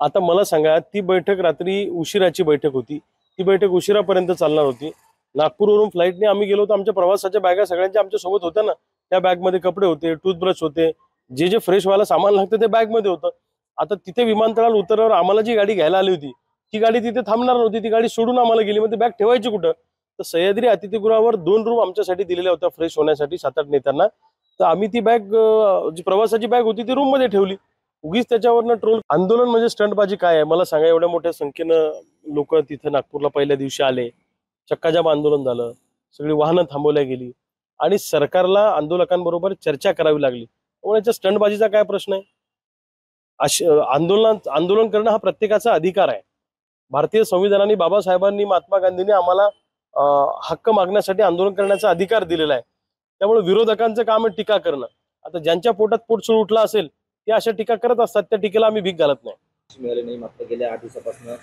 आता मला सांगा, ती बैठक रात्री उशिराची बैठक होती, ती बैठक उशिरापर्यंत चालणार होती। नागपूरवरून फ्लाईटने आम्ही गेलो होतो, आमच्या प्रवासाच्या बॅगा सगळ्यांच्या आमच्या सोबत होत्या ना। त्या बॅगमध्ये कपडे होते, टूथब्रश होते, जे जे फ्रेश व्हायला सामान लागतं ते बॅगमध्ये होतं। आता तिथे विमानतळावर उतरल्यावर आम्हाला जी गाडी घ्यायला आली होती ती गाडी तिथे थांबणार नव्हती, ती गाडी सोडून आम्हाला गेली, मग ती बॅग ठेवायची कुठं? तर सह्याद्री अतिथीगृहावर 2 रूम आमच्यासाठी दिलेल्या होत्या फ्रेश होण्यासाठी 7-8 नेत्यांना। तर आम्ही ती बॅग, जी प्रवासाची बॅग होती ती रूम मध्ये ठेवली। उगीच त्याच्यावरनं ट्रोल आंदोलन म्हणजे स्टंटबाजी काय आहे मला सांगा? एवढ्या मोठ्या संख्येनं लोक तिथे नागपूरला पहिल्या दिवशी आले, चक्काजाम आंदोलन झालं, सगळी वाहनं थांबवल्या गेली आणि सरकारला आंदोलकांबरोबर चर्चा करावी लागली। त्यामुळे याच्या स्टंटबाजीचा काय प्रश्न आहे? आंदोलन करणं हा प्रत्येकाचा अधिकार आहे। भारतीय संविधानाने, बाबासाहेबांनी, महात्मा गांधींनी आम्हाला हक्क मागण्यासाठी आंदोलन करण्याचा अधिकार दिलेला आहे। त्यामुळे विरोधकांचं काम आहे टीका करणं। आता ज्यांच्या पोटात पोटसूळ उठला असेल ते अशा टीका करत असतात, त्या टीकेला आम्ही भीक घालत नाही। मिळाले नाही, मात्र गेल्या 8 दिवसापासून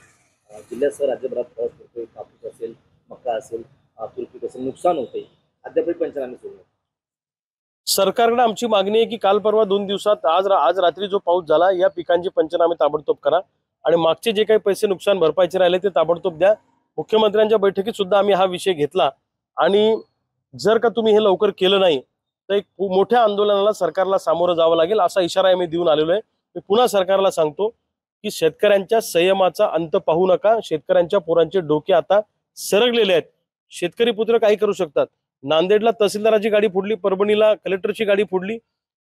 जिल्ह्यासह राज्यभरात पाऊस पडतोय, कापूस असेल, मका असेल, तुरपीक असेल, नुकसान होते, अद्यापही पंचनामे सुरू आहेत। सरकारकडे आमची मागणी आहे की काल परवा 2 दिवसात आज रात्री जो पाऊस झाला या पिकांचे पंचनामे ताबडतोब करा आणि मागचे जे काही पैसे नुकसान भरपाईचे राहिले ते ताबडतोब द्या। मुख्यमंत्र्यांच्या बैठकीत सुद्धा आम्ही हा विषय घेतला आणि जर का तुम्ही हे लवकर केलं नाही तर एक मोठ्या आंदोलनाला सरकारला सामोरं जावं लागेल, असा इशारा आम्ही देऊन आलेलो आहे। मी पुन्हा सरकारला सांगतो की शेतकऱ्यांच्या संयमाचा अंत पाहू नका। शेतकऱ्यांच्या पोरांचे डोके आता सरकलेले आहेत। शेतकरी पुत्र काही करू शकतात। नांदेडला तहसीलदाराची गाडी फोडली, परभणीला कलेक्टरची गाडी फोडली,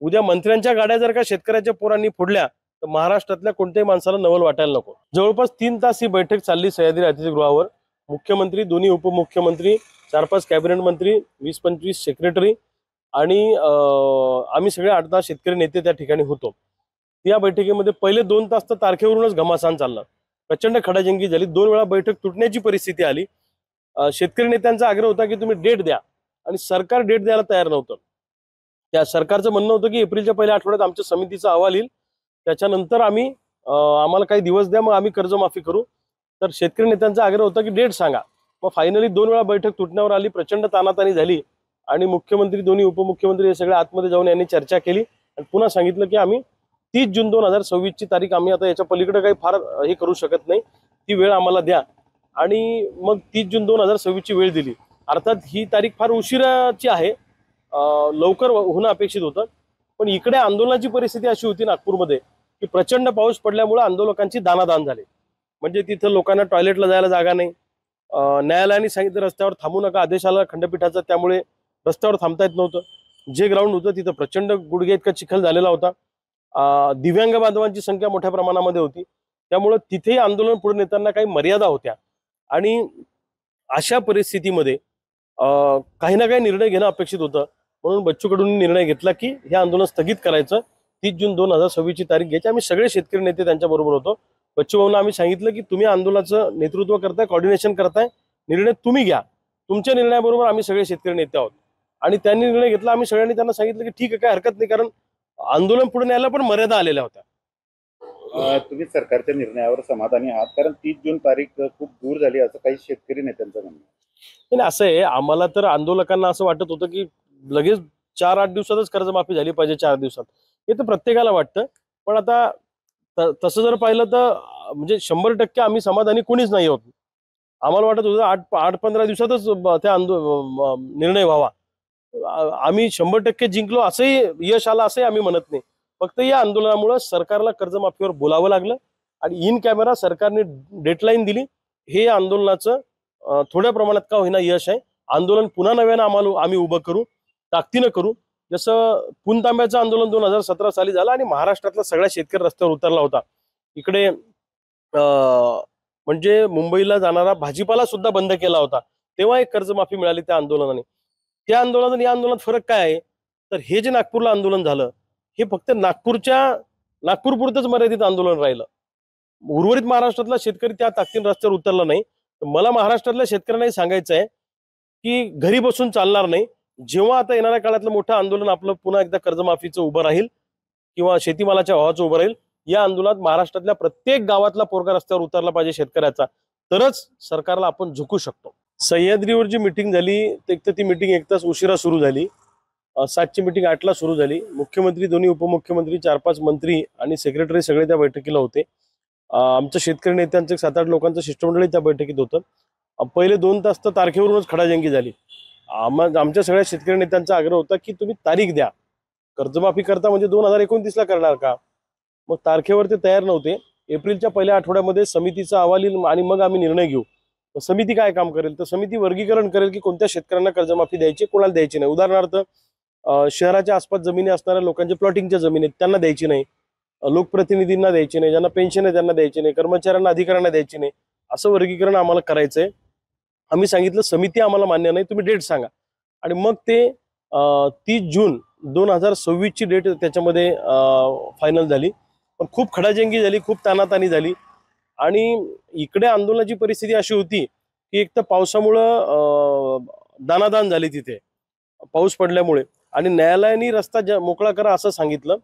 उद्या मंत्र्यांच्या गाड्या जर का शेतकऱ्याच्या पोरांनी फोडल्या तर महाराष्ट्रातल्या कोणत्याही माणसाला नवल वाटायला नको। जवळपास 3 तास ही बैठक चालली सह्याद्री अतिथीगृहावर। मुख्यमंत्री, दोन्ही उपमुख्यमंत्री, 4-5 कॅबिनेट मंत्री, 20-25 सेक्रेटरी आणि आम्ही सगळे 8-10 शेतकरी नेते त्या ठिकाणी होतो। या बैठकीमध्ये पहिले 2 तास तर तारखेवरूनच घमासान चालला, प्रचंड खडाजंगी झाली, 2 वेळा बैठक तुटण्याची परिस्थिती आली। शेतकरी नेत्यांचा आग्रह होता की तुम्ही डेट द्या आणि सरकार डेट द्यायला तयार नव्हतं। त्या सरकारचं म्हणणं होतं की एप्रिलच्या पहिल्या आठवड्यात आमच्या समितीचा अहवाल येईल, त्याच्यानंतर आम्हाला काही दिवस द्या, मग आम्ही कर्जमाफी करू। तर शेतकरी नेत्यांचा आग्रह होता की डेट सांगा। मग फायनली 2 वेळा बैठक तुटण्यावर आली, प्रचंड तानातानी झाली आणि मुख्यमंत्री, दोन्ही उपमुख्यमंत्री हे सगळे आतमध्ये जाऊन यांनी चर्चा केली आणि पुन्हा सांगितलं की आम्ही 30 जून 2026 ची तारीख, आम्ही आता याच्या पलीकडे काही फार हे करू शकत नाही, ती वेळ आम्हाला द्या। आणि मग 30 जून 2026 ची वेळ दिली। अर्थात ही तारीख फार उशिराची आहे, लवकर होणं अपेक्षित होतं। पण इकडे आंदोलनाची परिस्थिती अशी होती नागपूरमध्ये की प्रचंड पाऊस पडल्यामुळे आंदोलकांची दानादान झाली। म्हणजे तिथं लोकांना टॉयलेटला जायला जागा नाही। न्यायालयाने सांगितलं रस्त्यावर थांबू नका, आदेश आला खंडपीठाचा, त्यामुळे रस्त्यावर थांबता येत नव्हतं। जे ग्राउंड होतं तिथं प्रचंड गुडघे इतका चिखल झालेला होता। दिव्यांग बांधवांची संख्या मोठ्या प्रमाणामध्ये होती, त्यामुळे तिथेही आंदोलन पुढे नेताना काही मर्यादा होत्या आणि अशा परिस्थितीमध्ये काही ना काही निर्णय घेणं अपेक्षित होतं। म्हणून बच्चू कडूंनी निर्णय घेतला की हे आंदोलन स्थगित करायचं, 30 जून 2026 ची तारीख घ्यायची। आम्ही सगळे शेतकरी नेते त्यांच्याबरोबर होतो। बच्चू भाऊंना आम्ही सांगितलं की तुम्ही आंदोलनाचं नेतृत्व करताय, कोऑर्डिनेशन करताय, निर्णय तुम्ही घ्या, तुमच्या निर्णयाबरोबर आम्ही सगळे शेतकरी नेते आहोत। आणि त्यांनी निर्णय घेतला। आम्ही सगळ्यांनी त्यांना सांगितलं की ठीक आहे, काही हरकत नाही, कारण आंदोलन पुढे न्यायला पण मर्यादा आलेल्या होत्या। तुम्ही सरकारच्या निर्णयावर समाधानी आहात? कारण 30 जून तारीख खूप दूर झाली असं काही शेतकरी नेत्यांचं म्हणणं आहे। नाही, असं आहे, आम्हाला तर आंदोलकांना असं वाटत होतं की लगेच 4-8 दिवसातच कर्जमाफी झाली पाहिजे, 4 दिवसात, हे तर प्रत्येकाला वाटतं। पण आता तसं जर पाहिलं तर म्हणजे 100% आम्ही समाधानी कोणीच नाही आहोत। आम्हाला वाटत होतं 8-15 दिवसातच त्या निर्णय व्हावा। आम्ही 100% जिंकलो असंही, यश आलं असंही आम्ही म्हणत नाही। फक्त या आंदोलनामुळे सरकारला कर्जमाफीवर बोलावं लागलं आणि इन कॅमेरा सरकारने डेडलाईन दिली। हे आंदोलनाचं थोड्या प्रमाणात का होईना यश आहे। आंदोलन पुन्हा नव्यानं आम्ही उभं करू, ताकदीनं करू। जसं पुणतांब्याचं आंदोलन 2017 साली झालं आणि महाराष्ट्रातला सगळा शेतकरी रस्त्यावर उतरला होता। इकडे म्हणजे मुंबईला जाणारा भाजीपाला सुद्धा बंद केला होता, तेव्हा एक कर्जमाफी मिळाली त्या आंदोलनाने। त्या आंदोलनात या आंदोलनात फरक काय आहे तर हे जे नागपूरला आंदोलन झालं हे फक्त नागपूर पुरतच मर्यादित आंदोलन राहिलं। उर्वरित महाराष्ट्रातला शेतकरी त्या ताकदीने रस्त्यावर उतरला नाही। मला महाराष्ट्रातल्या शेतकऱ्यांनाही सांगायचं आहे की घरी बसून चालणार नाही। जेव्हा आता येणाऱ्या काळातलं मोठं आंदोलन आपलं पुन्हा एकदा कर्जमाफीचं उभं राहील किंवा शेतीमालाच्या भावाचं उभं राहील, या आंदोलनात महाराष्ट्रातल्या प्रत्येक गावातला पोरगा रस्त्यावर उतरला पाहिजे शेतकऱ्याचा, तरच सरकारला आपण झुकू शकतो। सह्याद्रीवर जी मीटिंग झाली एक तर ती मीटिंग 1 तास उशिरा सुरू झाली। 7ची मीटिंग 8ला सुरू झाली। मुख्यमंत्री, दोन्ही उपमुख्यमंत्री, 4-5 मंत्री आणि सेक्रेटरी सगळे त्या बैठकीला होते। आमच्या शेतकरी नेत्यांचं 7-8 लोकांचं शिष्टमंडळी त्या बैठकीत होतं. पहिले 2 तास तर तारखेवरूनच खडाजंगी झाली. आमच्या सगळ्या शेतकरी नेत्यांचा आग्रह होता की तुम्ही तारीख द्या, कर्जमाफी करता म्हणजे 2029ला करणार का? मग तारखेवर ते तयार नव्हते. एप्रिलच्या पहिल्या आठवड्यामध्ये समितीचा अहवाल येईल आणि मग आम्ही निर्णय घेऊ. समिती काय काम करेल? तर समिती वर्गीकरण करेल की कोणत्या शेतकऱ्यांना कर्जमाफी द्यायची, कोणाला द्यायची नाही. उदाहरणार्थ शहराच्या आसपास जमिनी असणाऱ्या लोकांच्या प्लॉटिंगच्या जमिनी आहेत त्यांना द्यायची नाही, लोकप्रतिनिधींना द्यायची नाही, ज्यांना पेन्शन आहे त्यांना द्यायची नाही, कर्मचाऱ्यांना अधिकाऱ्यांना द्यायची नाही. असं वर्गीकरण आम्हाला करायचंय. आम्ही सांगितलं समिती आम्हाला मान्य नाही, तुम्ही डेट सांगा. आणि मग ते 30 जून 2026ची डेट त्याच्यामध्ये फायनल झाली. पण खूप खडाजंगी झाली, खूप तानातानी झाली. आणि इकडे आंदोलनाची परिस्थिती अशी होती की एक तर पावसामुळं दानादान झाली तिथे, पाऊस पडल्यामुळे, आणि न्यायालयाने रस्ता मोकळा करा असं सांगितलं.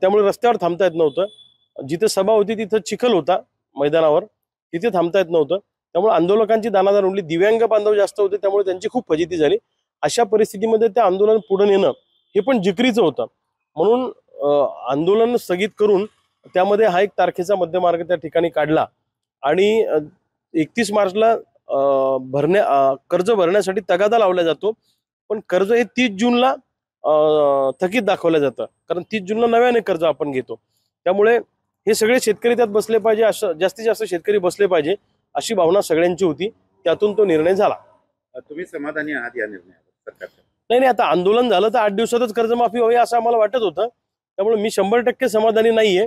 त्यामुळे रस्त्यावर थांबता येत नव्हतं. जिथे सभा होती तिथं चिखल होता मैदानावर, तिथे थांबता येत नव्हतं. त्यामुळे आंदोलकांची दानादान उडली. दिव्यांग बांधव जास्त होते त्यामुळे त्यांची खूप फजिती झाली. अशा परिस्थितीमध्ये ते आंदोलन पुढे नेणं हे पण जिकरीचं होतं. म्हणून आंदोलन स्थगित करून त्यामध्ये हा 1 तारखेचा मध्यमार्ग त्या ठिकाणी काढला. आणि 31 मार्चला कर्ज भरण्यासाठी तगादा लावला जातो. पण कर्ज हे 30 जूनला थकीत दाखवलं जातं, कारण 30 जूनला नव्याने कर्ज आपण घेतो. त्यामुळे हे सगळे शेतकरी त्यात बसले पाहिजे, असं जास्तीत जास्त शेतकरी बसले पाहिजे अशी भावना सगळ्यांची होती. त्यातून तो निर्णय झाला. तुम्ही समाधानी आहात या निर्णयावर सरकारच्या? नाही, आता आंदोलन झालं तर 8 दिवसातच कर्जमाफी व्हावी असं आम्हाला वाटत होतं. त्यामुळे मी 100% समाधानी नाहीये.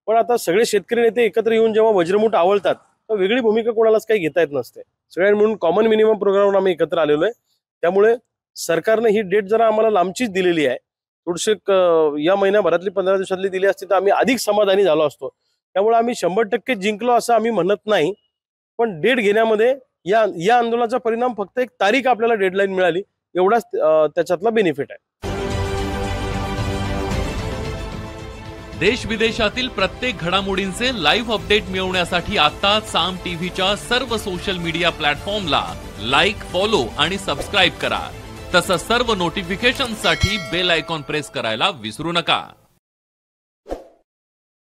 पण आता सगळे शेतकरी नेते एकत्र येऊन जेव्हा वज्रमूठ आवळतात तर वेगळी भूमिका कोणालाच काही घेता येत नसते. सगळ्यांनी म्हणून कॉमन मिनिमम प्रोग्रामवर आम्ही एकत्र आलेलो आहे. त्यामुळे सरकारने ही डेट जरा आम्हाला लांबचीच दिलेली आहे. थोडीशी या महिन्याभरातली 15 दिवसातली दिली असती तर आम्ही अधिक समाधानी झालो असतो. त्यामुळे आम्ही 100% जिंकलो असं आम्ही म्हणत नाही. पण डेट घेण्यामध्ये या आंदोलनाचा परिणाम फक्त एक तारीख आपल्याला डेडलाईन मिळाली एवढाच त्याच्यातला बेनिफिट आहे. देश विदेशातील प्रत्येक घडामोडींचे लाईव्ह अपडेट मिळवण्यासाठी आता साम टीव्हीच्या सर्व सोशल मीडिया प्लॅटफॉर्मला लाईक, फॉलो आणि सबस्क्राईब करा. तसंच सर्व नोटिफिकेशनसाठी बेल आयकॉन प्रेस करायला विसरू नका.